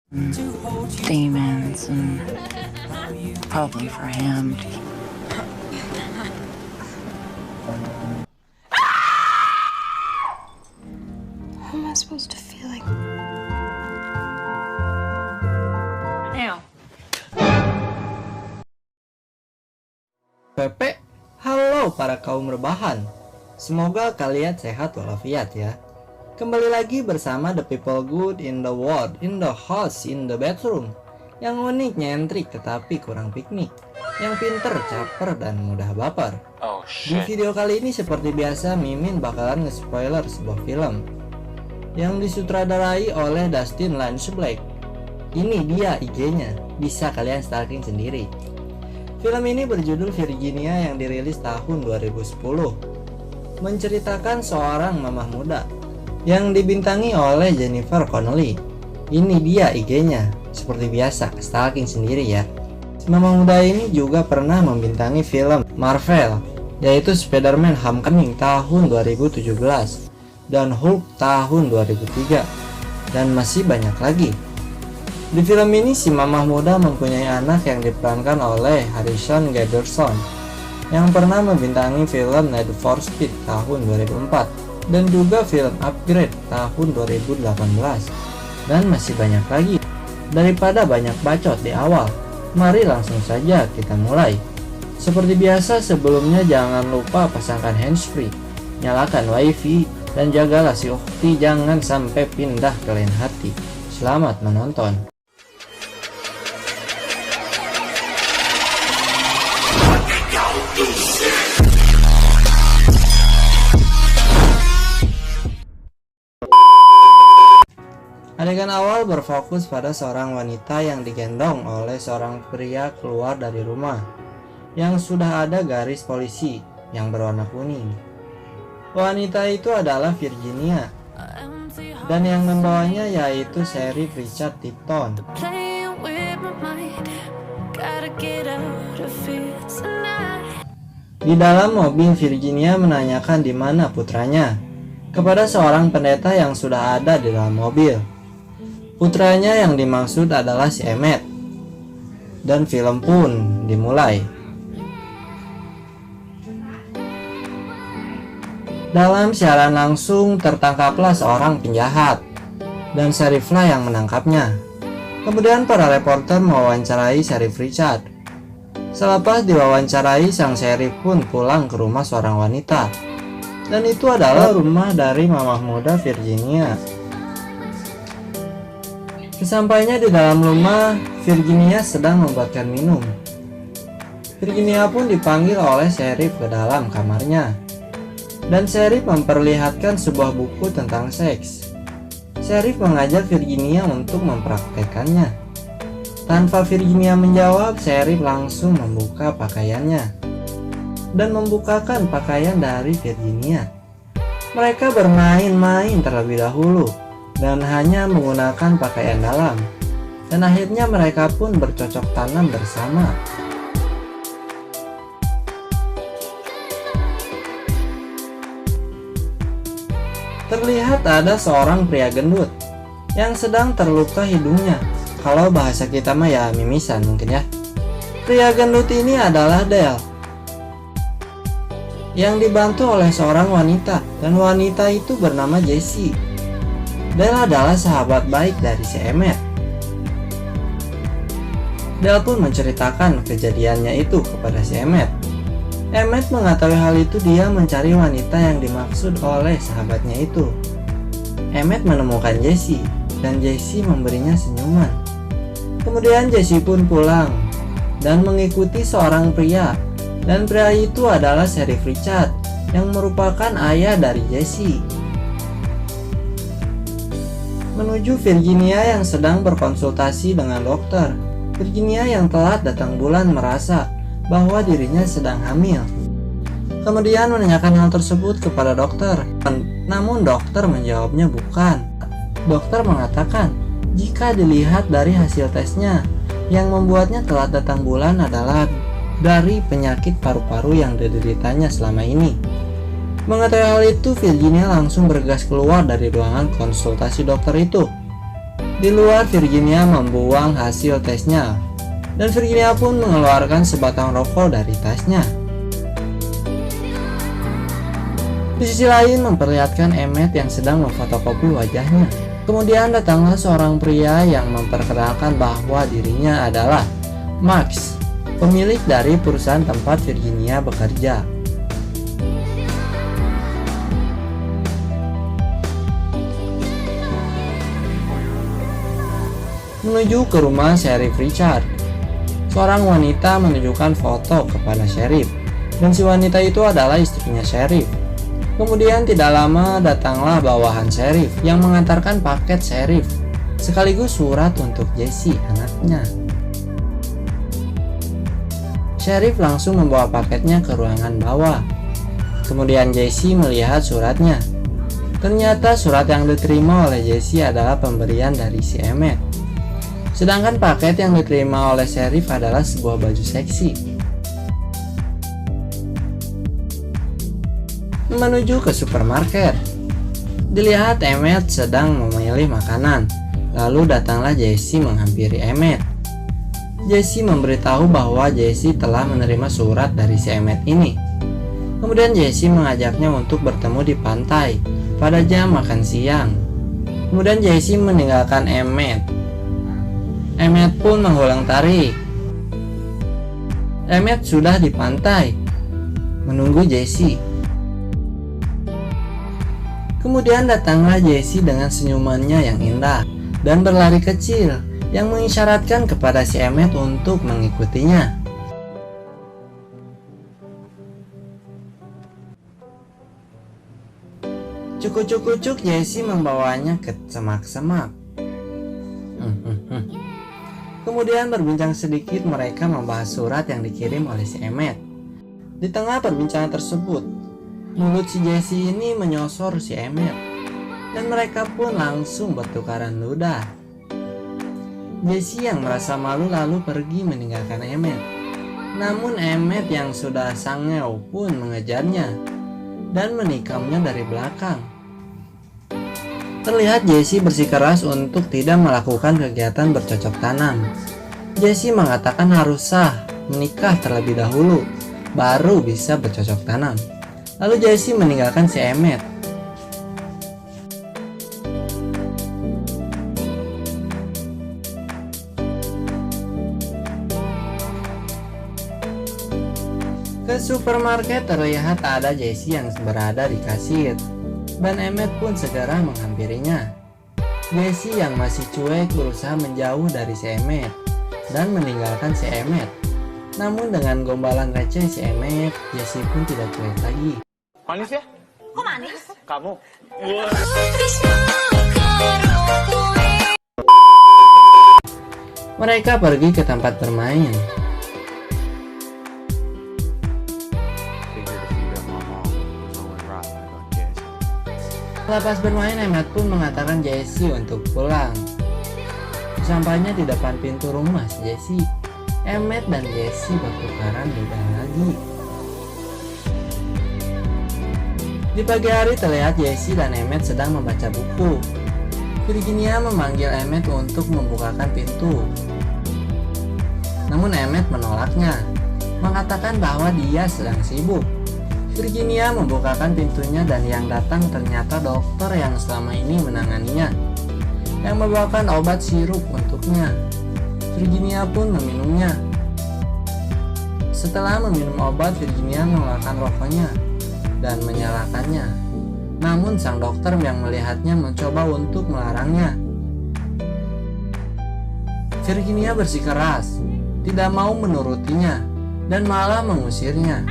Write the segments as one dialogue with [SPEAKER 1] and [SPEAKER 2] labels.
[SPEAKER 1] demons and probably for him to
[SPEAKER 2] How am I supposed to feel like?
[SPEAKER 1] Now.
[SPEAKER 3] Pepe, halo para kaum rebahan. Semoga kalian sehat walafiat ya. Kembali lagi bersama the people good in the world, in the house, in the bedroom. Yang unik, nyentrik, tetapi kurang piknik. Yang pinter, caper, dan mudah baper.
[SPEAKER 4] Oh
[SPEAKER 3] Di
[SPEAKER 4] shit.
[SPEAKER 3] video kali ini seperti biasa, Mimin bakalan nge-spoiler sebuah film yang disutradarai oleh Dustin Lance Black. Ini dia IG-nya, bisa kalian stalking sendiri. Film ini berjudul Virginia yang dirilis tahun 2010. Menceritakan seorang mamah muda yang dibintangi oleh Jennifer Connelly. Ini dia IG-nya, seperti biasa, stalking sendiri ya. Mamah muda ini juga pernah membintangi film Marvel, yaitu Spider-Man Homecoming tahun 2017 dan Hulk tahun 2003, dan masih banyak lagi. Di film ini si mamah muda mempunyai anak yang diperankan oleh Harrison Gatterson yang pernah membintangi film Need for Speed tahun 2004 dan juga film Upgrade tahun 2018, dan masih banyak lagi. Daripada banyak bacot di awal, mari langsung saja kita mulai. Seperti biasa sebelumnya jangan lupa pasangkan handsfree, nyalakan wifi, dan jagalah si Ukti jangan sampai pindah ke lain hati. Selamat menonton. Adegan awal berfokus pada seorang wanita yang digendong oleh seorang pria keluar dari rumah yang sudah ada garis polisi yang berwarna kuning. Wanita itu adalah Virginia, dan yang membawanya yaitu Sheriff Richard Tipton. Di dalam mobil, Virginia menanyakan di mana putranya kepada seorang pendeta yang sudah ada di dalam mobil. Putranya yang dimaksud adalah si Emmett, dan film pun dimulai. Dalam siaran langsung tertangkaplah seorang penjahat, dan Sherifflah yang menangkapnya. Kemudian para reporter mewawancarai Sheriff Richard. Selepas diwawancarai, sang Sheriff pun pulang ke rumah seorang wanita, dan itu adalah rumah dari mamah muda Virginia. Sesampainya di dalam rumah, Virginia sedang membuatkan minum. Virginia pun dipanggil oleh Sheriff ke dalam kamarnya, dan Sheriff memperlihatkan sebuah buku tentang seks. Sheriff mengajak Virginia untuk mempraktekannya. Tanpa Virginia menjawab, Sheriff langsung membuka pakaiannya dan membukakan pakaian dari Virginia. Mereka bermain-main terlebih dahulu dan hanya menggunakan pakaian dalam, dan akhirnya mereka pun bercocok tanam bersama. Terlihat ada seorang pria gendut yang sedang terluka hidungnya. Kalau bahasa kita mah ya mimisan mungkin ya. Pria gendut ini adalah Dale, yang dibantu oleh seorang wanita, dan wanita itu bernama Jessie. Dale adalah sahabat baik dari si Emmett. Dale pun menceritakan kejadiannya itu kepada si Emmett. Emmett mengetahui hal itu, dia mencari wanita yang dimaksud oleh sahabatnya itu. Emmett menemukan Jessie, dan Jessie memberinya senyuman. Kemudian Jessie pun pulang dan mengikuti seorang pria, dan pria itu adalah Sheriff Richard yang merupakan ayah dari Jessie. Menuju Virginia yang sedang berkonsultasi dengan dokter. Virginia yang telat datang bulan merasa bahwa dirinya sedang hamil. Kemudian menanyakan hal tersebut kepada dokter, namun dokter menjawabnya bukan. Dokter mengatakan jika dilihat dari hasil tesnya, yang membuatnya telat datang bulan adalah dari penyakit paru-paru yang dideritanya selama ini. Mengetahui hal itu, Virginia langsung bergegas keluar dari ruangan konsultasi dokter itu. Di luar, Virginia membuang hasil tesnya, dan Virginia pun mengeluarkan sebatang rokok dari tasnya. Di sisi lain memperlihatkan Emmett yang sedang memfotokopi wajahnya. Kemudian datanglah seorang pria yang memperkenalkan bahwa dirinya adalah Max, pemilik dari perusahaan tempat Virginia bekerja. Menuju ke rumah Sheriff Richard, seorang wanita menunjukkan foto kepada Sheriff, dan si wanita itu adalah istrinya Sheriff. Kemudian tidak lama datanglah bawahan Sheriff yang mengantarkan paket Sheriff, sekaligus surat untuk Jesse, anaknya. Sheriff langsung membawa paketnya ke ruangan bawah. Kemudian Jesse melihat suratnya. Ternyata surat yang diterima oleh Jesse adalah pemberian dari si Emmett. Sedangkan paket yang diterima oleh Sheriff adalah sebuah baju seksi. Menuju ke supermarket, dilihat Emmett sedang memilih makanan. Lalu datanglah Jesse menghampiri Emmett. Jesse memberitahu bahwa Jesse telah menerima surat dari si Emmett ini. Kemudian Jesse mengajaknya untuk bertemu di pantai pada jam makan siang. Kemudian Jesse meninggalkan Emmett. Emmett pun mengulang tarik. Emmett sudah di pantai, menunggu Jesse. Kemudian datanglah Jesse dengan senyumannya yang indah dan berlari kecil yang mengisyaratkan kepada si Emmett untuk mengikutinya. Cukup-cukup Jesse membawanya ke semak-semak. Kemudian berbincang sedikit, mereka membahas surat yang dikirim oleh si Emmett. Di tengah perbincangan tersebut, mulut si Jesse ini menyosor si Emmett, dan mereka pun langsung bertukaran ludah. Jesse yang merasa malu lalu pergi meninggalkan Emmett. Namun Emmett yang sudah sangeu pun mengejarnya dan menikamnya dari belakang. Terlihat Jesse bersikeras untuk tidak melakukan kegiatan bercocok tanam. Jesse mengatakan harus sah menikah terlebih dahulu, baru bisa bercocok tanam. Lalu Jesse meninggalkan si Emmett. Ke supermarket terlihat ada Jesse yang berada di kasir, dan Emmett pun segera menghampirinya. Jesse yang masih cuek berusaha menjauh dari si Emmett dan meninggalkan si Emmett. Namun dengan gombalan receh si Emmett, Jesse pun tidak cuek lagi.
[SPEAKER 1] Manis ya?
[SPEAKER 4] Kok manis?
[SPEAKER 1] Kamu?
[SPEAKER 3] Mereka pergi ke tempat bermain. Lepas bermain, Emmett pun mengatakan Jesse untuk pulang. Sampainya di depan pintu rumah Jesse, Emmett dan Jesse bertukaran ludah lagi. Di pagi hari terlihat Jesse dan Emmett sedang membaca buku. Virginia memanggil Emmett untuk membukakan pintu. Namun Emmett menolaknya, mengatakan bahwa dia sedang sibuk. Virginia membukakan pintunya dan yang datang ternyata dokter yang selama ini menanganinya, yang membawakan obat sirup untuknya. Virginia pun meminumnya. Setelah meminum obat, Virginia mengeluarkan rokoknya dan menyalakannya. Namun sang dokter yang melihatnya mencoba untuk melarangnya. Virginia bersikeras, tidak mau menurutinya dan malah mengusirnya.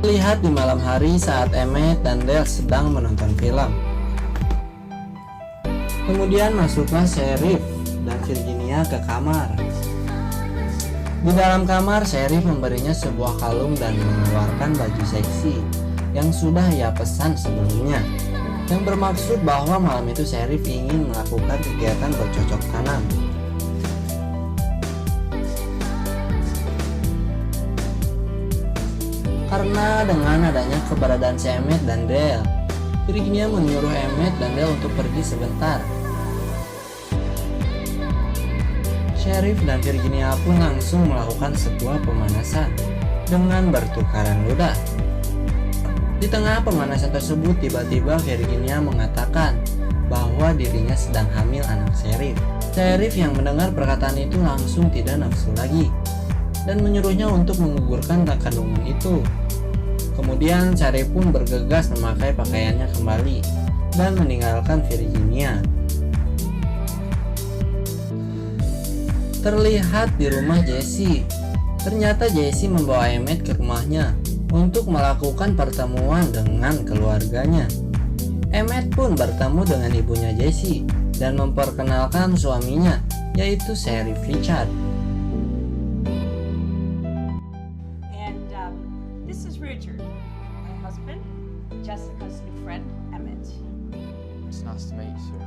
[SPEAKER 3] Lihat di malam hari saat Emmett dan Dale sedang menonton film. Kemudian masuklah Sheriff dan Virginia ke kamar. Di dalam kamar, Sheriff memberinya sebuah kalung dan mengeluarkan baju seksi yang sudah ia pesan sebelumnya, yang bermaksud bahwa malam itu Sheriff ingin melakukan kegiatan bercocok tanam. Karena dengan adanya keberadaan si Emmett dan Dale, Virginia menyuruh Emmett dan Dale untuk pergi sebentar. Sheriff dan Virginia pun langsung melakukan sebuah pemanasan dengan bertukaran ludah. Di tengah pemanasan tersebut, tiba-tiba Virginia mengatakan bahwa dirinya sedang hamil anak Sheriff. Sheriff yang mendengar perkataan itu langsung tidak nafsu lagi dan menyuruhnya untuk menggugurkan kandungan itu. Kemudian Sheriff pun bergegas memakai pakaiannya kembali dan meninggalkan Virginia. Terlihat di rumah Jesse. Ternyata Jesse membawa Emmett ke rumahnya untuk melakukan pertemuan dengan keluarganya. Emmett pun bertemu dengan ibunya Jesse dan memperkenalkan suaminya, yaitu Sheriff Richard.
[SPEAKER 4] And this is Richard, my husband, Jessica's new friend, Emmett.
[SPEAKER 1] It's nice to meet you, sir.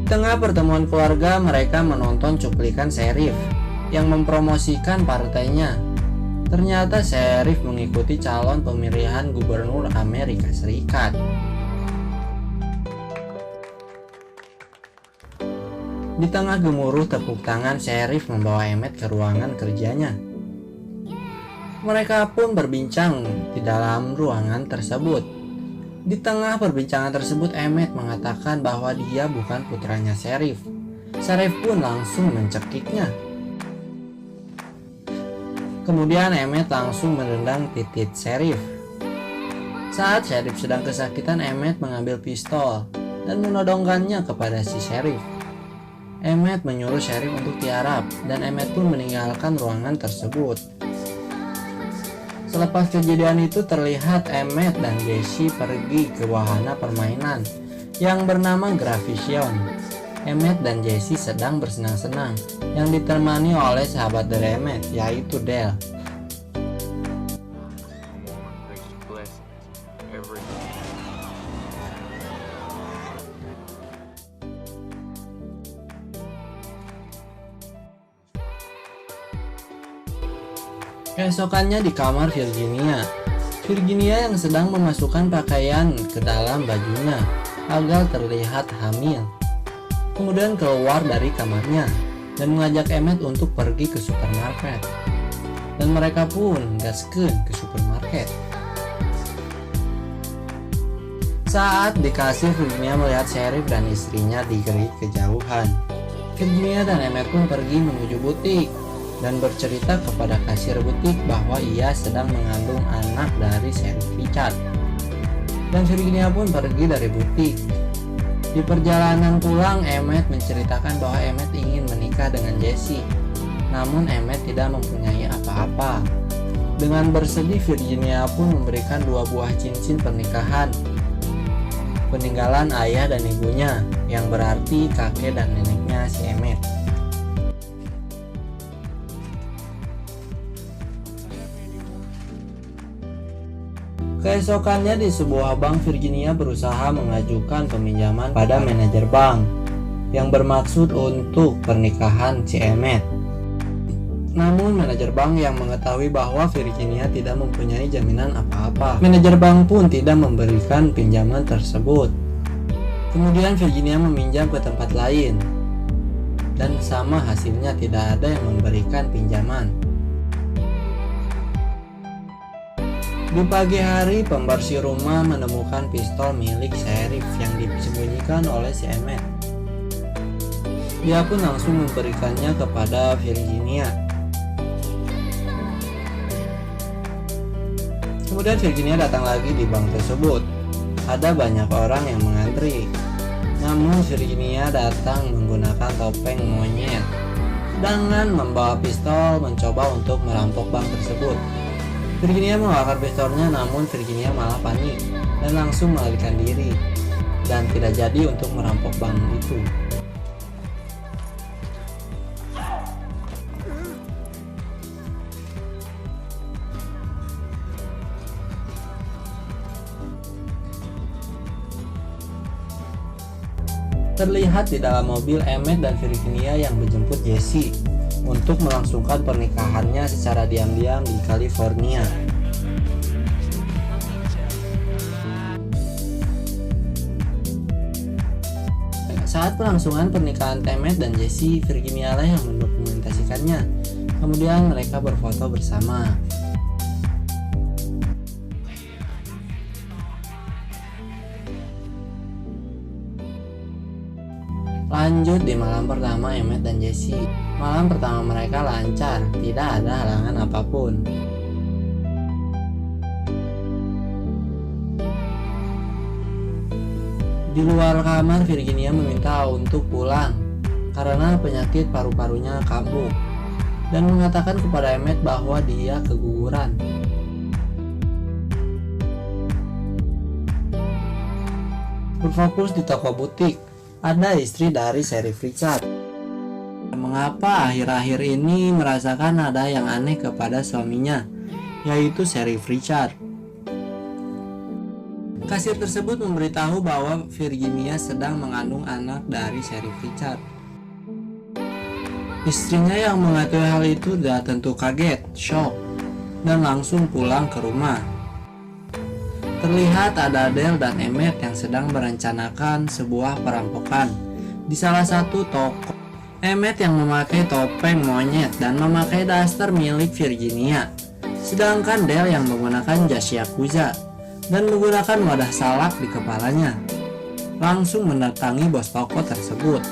[SPEAKER 3] Di tengah pertemuan keluarga, mereka menonton cuplikan Sheriff yang mempromosikan partainya. Ternyata Sheriff mengikuti calon pemilihan gubernur Amerika Serikat. Di tengah gemuruh tepuk tangan, Sheriff membawa Emmett ke ruangan kerjanya. Mereka pun berbincang di dalam ruangan tersebut. Di tengah perbincangan tersebut, Emmett mengatakan bahwa dia bukan putranya Sheriff. Sheriff pun langsung mencekiknya. Kemudian Emmett langsung menendang titik Sheriff. Saat Sheriff sedang kesakitan, Emmett mengambil pistol dan menodongkannya kepada si Sheriff. Emmett menyuruh Sheriff untuk tiarap dan Emmett pun meninggalkan ruangan tersebut. Selepas kejadian itu, terlihat Emmett dan Jesse pergi ke wahana permainan yang bernama Gravision. Emmett dan Jesse sedang bersenang-senang yang ditemani oleh sahabat dari Emmett, yaitu Dale. Keesokannya di kamar Virginia. Virginia yang sedang memasukkan pakaian ke dalam bajunya agar terlihat hamil. Kemudian keluar dari kamarnya dan mengajak Emmett untuk pergi ke supermarket. Dan mereka pun gaskeun ke supermarket. Saat di kasir, Virginia melihat Sheriff dan istrinya di kejauhan. Virginia dan Emmett pun pergi menuju butik dan bercerita kepada kasir butik bahwa ia sedang mengandung anak dari Sheriff Richard. Dan Virginia pun pergi dari butik. Di perjalanan pulang, Emmett menceritakan bahwa Emmett ingin menikah dengan Jesse. Namun Emmett tidak mempunyai apa-apa. Dengan bersedih, Virginia pun memberikan 2 buah cincin pernikahan peninggalan ayah dan ibunya, yang berarti kakek dan neneknya si Emmett. Keesokannya di sebuah bank, Virginia berusaha mengajukan peminjaman pada manajer bank yang bermaksud untuk pernikahan si Emmett. Namun manajer bank yang mengetahui bahwa Virginia tidak mempunyai jaminan apa-apa, manajer bank pun tidak memberikan pinjaman tersebut. Kemudian Virginia meminjam ke tempat lain dan sama hasilnya, tidak ada yang memberikan pinjaman. Di pagi hari, pembersih rumah menemukan pistol milik Sheriff yang disembunyikan oleh si Emmett. Dia pun langsung memberikannya kepada Virginia. Kemudian Virginia datang lagi di bank tersebut. Ada banyak orang yang mengantri. Namun Virginia datang menggunakan topeng monyet dengan membawa pistol mencoba untuk merampok bank tersebut. Virginia mengeluarkan pistolnya, namun Virginia malah panik dan langsung melarikan diri dan tidak jadi untuk merampok bank itu. Terlihat di dalam mobil Emmett dan Virginia yang menjemput Jesse untuk melangsungkan pernikahannya secara diam-diam di California. Saat pelangsungan pernikahan Emmett dan Jesse, Virginia lah yang mendokumentasikannya. Kemudian mereka berfoto bersama. Lanjut di malam pertama Emmett dan Jesse. Malam pertama mereka lancar, tidak ada halangan apapun. Di luar kamar, Virginia meminta untuk pulang karena penyakit paru-parunya kambuh dan mengatakan kepada Emmett bahwa dia keguguran. Berfokus di toko butik, ada istri dari Sheriff Richard. Mengapa akhir-akhir ini merasakan ada yang aneh kepada suaminya, yaitu Sheriff Richard. Kasir tersebut memberitahu bahwa Virginia sedang mengandung anak dari Sheriff Richard. Istrinya yang mengetahui hal itu sudah tentu kaget, shock, dan langsung pulang ke rumah. Terlihat ada Dale dan Emmett yang sedang merencanakan sebuah perampokan di salah satu toko. Emmett yang memakai topeng monyet dan memakai daster milik Virginia, sedangkan Dale yang menggunakan jas yakuza dan menggunakan wadah salak di kepalanya, langsung mendatangi bos toko tersebut.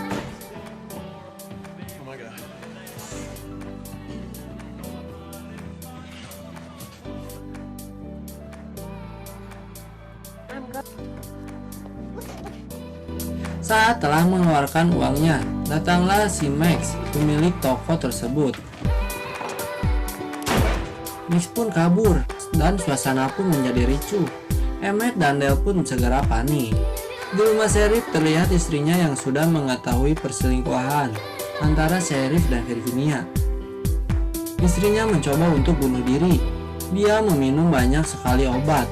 [SPEAKER 3] Saat telah mengeluarkan uangnya, datanglah si Max, pemilik toko tersebut. Max pun kabur dan suasana pun menjadi ricuh. Emmett dan Dale pun segera panik. Di rumah Sheriff terlihat istrinya yang sudah mengetahui perselingkuhan antara Sheriff dan Virginia. Istrinya mencoba untuk bunuh diri. Dia meminum banyak sekali obat.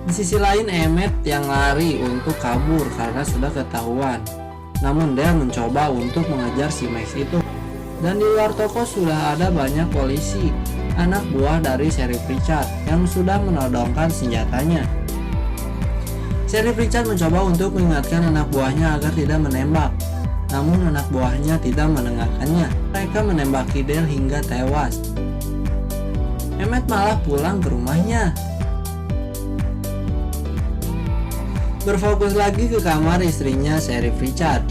[SPEAKER 3] Di sisi lain, Emmett yang lari untuk kabur karena sudah ketahuan. Namun Dale mencoba untuk mengejar si Max itu. Dan di luar toko sudah ada banyak polisi, anak buah dari Sheriff Richard yang sudah menodongkan senjatanya. Sheriff Richard mencoba untuk mengingatkan anak buahnya agar tidak menembak. Namun anak buahnya tidak mendengarkannya. Mereka menembaki Dale hingga tewas. Emmett malah pulang ke rumahnya. Berfokus lagi ke kamar istrinya Sheriff Richard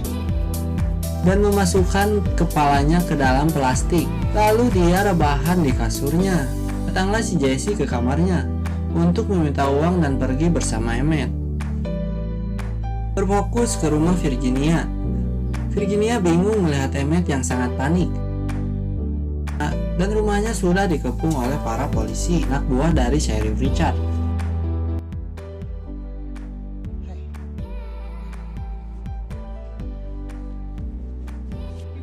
[SPEAKER 3] dan memasukkan kepalanya ke dalam plastik. Lalu dia rebahan di kasurnya. Datanglah si Jesse ke kamarnya untuk meminta uang dan pergi bersama Emmett. Berfokus ke rumah Virginia. Virginia bingung melihat Emmett yang sangat panik. Dan rumahnya sudah dikepung oleh para polisi, anak buah dari Sheriff Richard.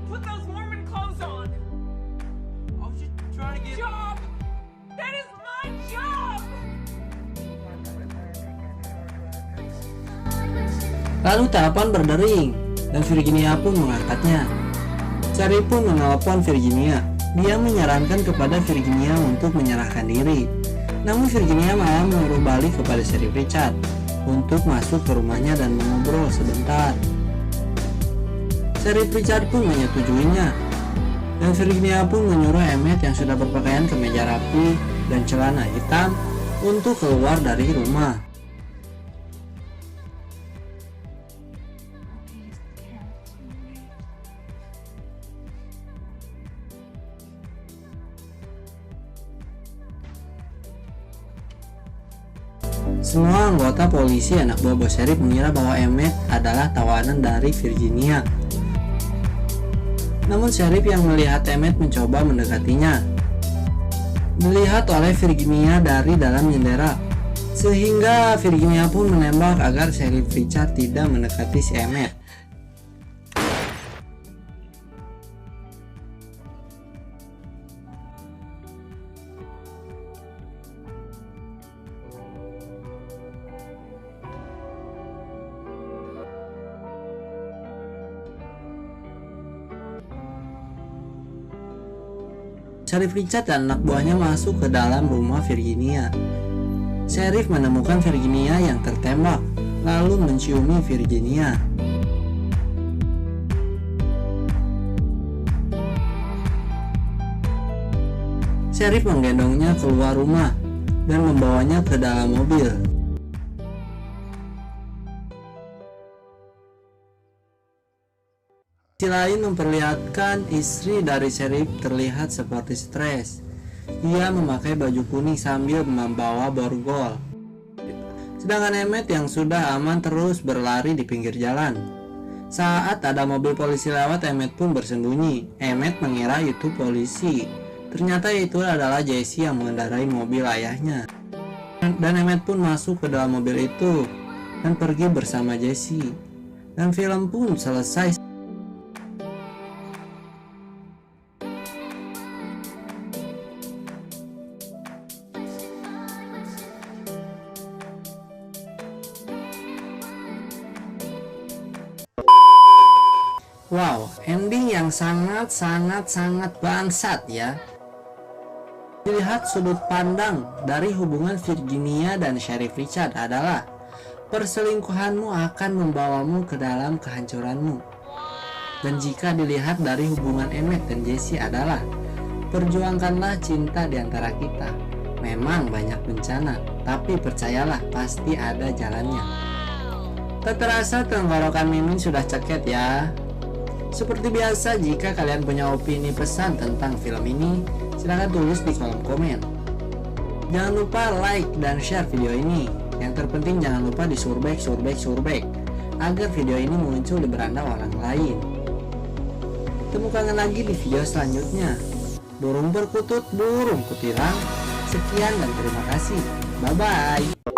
[SPEAKER 4] Put those Mormon clothes on. I was just trying to get job. That is my job.
[SPEAKER 3] Lalu telepon berdering dan Virginia pun mengangkatnya. Sheriff pun menelpon Virginia. Dia menyarankan kepada Virginia untuk menyerahkan diri. Namun Virginia malah menyuruh balik kepada Sheriff Richard untuk masuk ke rumahnya dan mengobrol sebentar. Sheriff Richard pun menyetujuinya. Dan Virginia pun menyuruh Emmett yang sudah berpakaian kemeja rapi dan celana hitam untuk keluar dari rumah. Semua anggota polisi anak buah bos Sheriff mengira bahwa Emmett adalah tawanan dari Virginia. Namun Sheriff yang melihat Emmett mencoba mendekatinya, dilihat oleh Virginia dari dalam jendela, sehingga Virginia pun menembak agar Sheriff Richard tidak mendekati si Emmett. Sheriff Richard dan anak buahnya masuk ke dalam rumah Virginia. Sheriff menemukan Virginia yang tertembak, lalu menciumi Virginia. Sheriff menggendongnya keluar rumah dan membawanya ke dalam mobil. Sisi lain memperlihatkan istri dari Sheriff terlihat seperti stres. Ia memakai baju kuning sambil membawa borgol. Sedangkan Emmett yang sudah aman terus berlari di pinggir jalan. Saat ada mobil polisi lewat, Emmett pun bersembunyi. Emmett mengira itu polisi. Ternyata itu adalah Jesse yang mengendarai mobil ayahnya. Dan Emmett pun masuk ke dalam mobil itu dan pergi bersama Jesse. Dan film pun selesai. Wow, ending yang sangat bangsat ya. Dilihat sudut pandang dari hubungan Virginia dan Sheriff Richard adalah perselingkuhanmu akan membawamu ke dalam kehancuranmu. Dan jika dilihat dari hubungan Emmett dan Jesse adalah perjuangkanlah cinta di antara kita. Memang banyak bencana, tapi percayalah pasti ada jalannya. Tak terasa tenggorokan Mimin sudah ceket ya. Seperti biasa, jika kalian punya opini pesan tentang film ini, silahkan tulis di kolom komen. Jangan lupa like dan share video ini. Yang terpenting jangan lupa di surback agar video ini muncul di beranda orang lain. Temukan lagi di video selanjutnya. Burung berkutut, burung kutilang. Sekian dan terima kasih. Bye bye.